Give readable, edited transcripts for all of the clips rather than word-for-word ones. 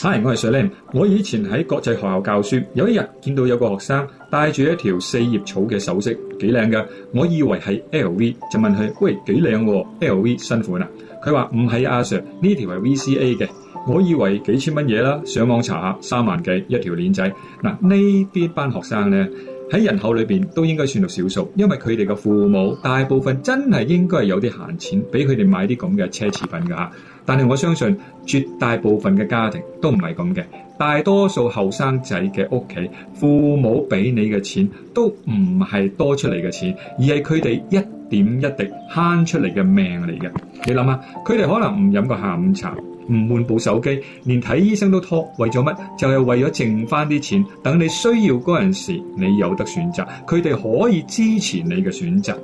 Hi，我係 Sir。我以前喺國際學校教書，有一日見到有個學生戴住一條四葉草嘅首飾，幾靚㗎。我以為係 LV， 就問佢：喂，幾靚喎 ？LV 新款啊？佢話唔係阿 Sir， 呢條係 VCA 嘅。我以為幾千蚊嘢啦，上網查下3萬幾一條鏈仔。嗱，呢班學生咧喺人口裏邊都應該算到少數，因為佢哋嘅父母大部分真係應該係有啲閒錢俾佢哋買啲咁嘅奢侈品㗎嚇。但係我相信絕大部分嘅家庭都唔係咁嘅，大多數後生仔嘅屋企父母俾你嘅錢都唔係多出嚟嘅錢，而係佢哋一點一滴慳出嚟嘅命嚟嘅。你諗下，佢哋可能唔飲個下午茶，唔換部手機，連睇醫生都拖，為咗乜？就係為咗剩翻啲錢，等你需要嗰陣時你有得選擇，佢哋可以支持你嘅選擇。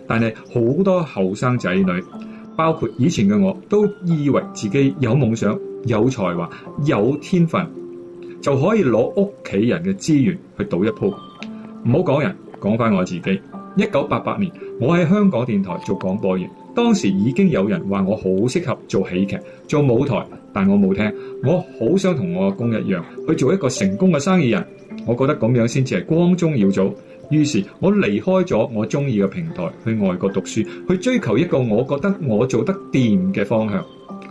但係好多後生仔女，包括以前嘅我，都以為自己有夢想、有才華、有天分，就可以攞屋企人嘅資源去賭一鋪。唔好講人，講翻我自己。1988年，我喺香港電台做廣播員，當時已經有人話我好適合做喜劇、做舞台，但我冇聽。我好想同我阿公一樣，去做一個成功嘅生意人。我覺得咁樣先至係光宗耀祖。於是我離開咗我中意嘅平台，去外國讀書，去追求一個我覺得我做得掂嘅方向。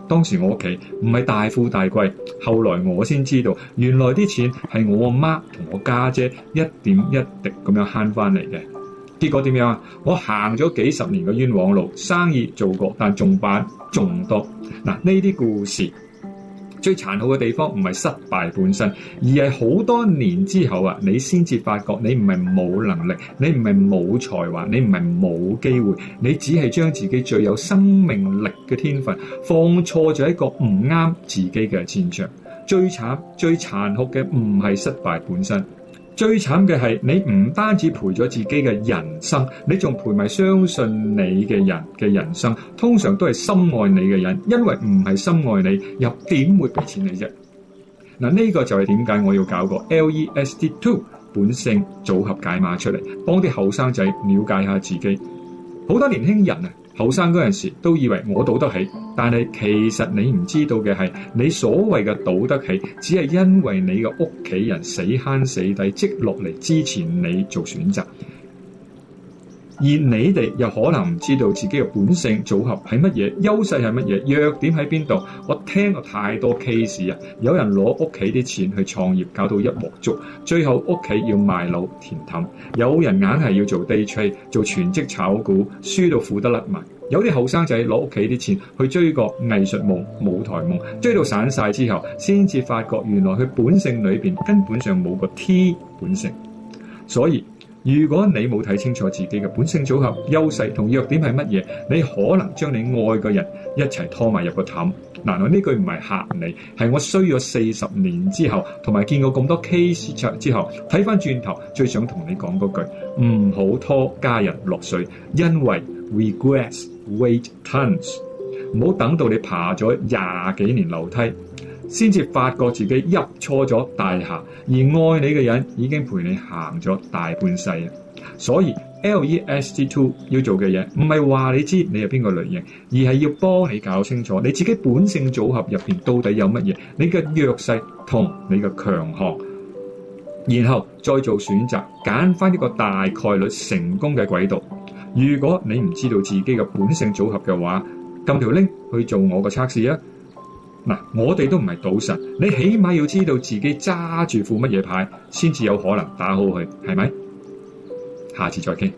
當時我屋企唔係大富大貴，後來我先知道，原來啲錢係我阿媽同我家姐一點一滴咁樣慳翻嚟嘅。結果點樣啊？我行咗幾十年嘅冤枉路，生意做過，但仲版仲多。嗱，呢啲故事最殘酷嘅地方唔係失敗本身，而係好多年之後啊，你先至發覺你唔係冇能力，你唔係冇才華，你唔係冇機會，你只係將自己最有生命力嘅天分放錯咗一個唔啱自己嘅戰場。最慘、最殘酷嘅唔係失敗本身，最慘嘅係你唔單止賠咗自己嘅人生，你仲賠埋相信你嘅人嘅人生。通常都係深愛你嘅人，因為唔係深愛你，又點會俾錢你啫？嗱，呢個就係點解我要搞個 LEST2 本性組合解碼出嚟，幫啲後生仔了解下自己。好多年輕人啊，後生嗰陣時都以為我賭得起，但係其實你唔知道嘅係，你所謂嘅賭得起，只係因為你嘅屋企人死慳死抵積落嚟支持你做選擇，而你哋又可能唔知道自己嘅本性組合係乜嘢，優勢係乜嘢，弱點喺邊度。我聽過太多 case 啊，有人攞屋企啲錢去創業，搞到一鑊粥，最後屋企要賣樓填氹；有人硬係要做 day trade， 做全職炒股，輸到褲得甩埋。有啲後生仔攞屋企啲錢去追個藝術夢、舞台夢，追到散晒之後，先至發覺原來佢本性裏邊根本上冇個 T 本性。所以如果你冇睇清楚自己嘅本性組合、優勢同弱點係乜嘢，你可能將你愛嘅人一齊拖埋入個氹。嗱，我呢句唔係嚇你，係我衰咗40年之後，同埋見過咁多 case 之後，睇翻轉頭最想同你講嗰句：唔好拖家人落水，因為 regrets weight tons。唔好等到你爬咗20幾年樓梯，先至發覺自己入錯咗大廈，而愛你嘅人已經陪你行咗大半世啊！所以 LEST2 要做嘅嘢，唔係話你知你係邊個類型，而係要幫你搞清楚你自己本性組合入邊到底有乜嘢，你嘅弱勢同你嘅強項，然後再做選擇，揀翻一個大概率成功嘅軌道。如果你唔知道自己嘅本性組合嘅話，撳條 link 去做我個測試啊！嗱，我哋都唔係賭神，你起碼要知道自己揸住副乜嘢牌，先至有可能打好佢，係咪？下次再傾。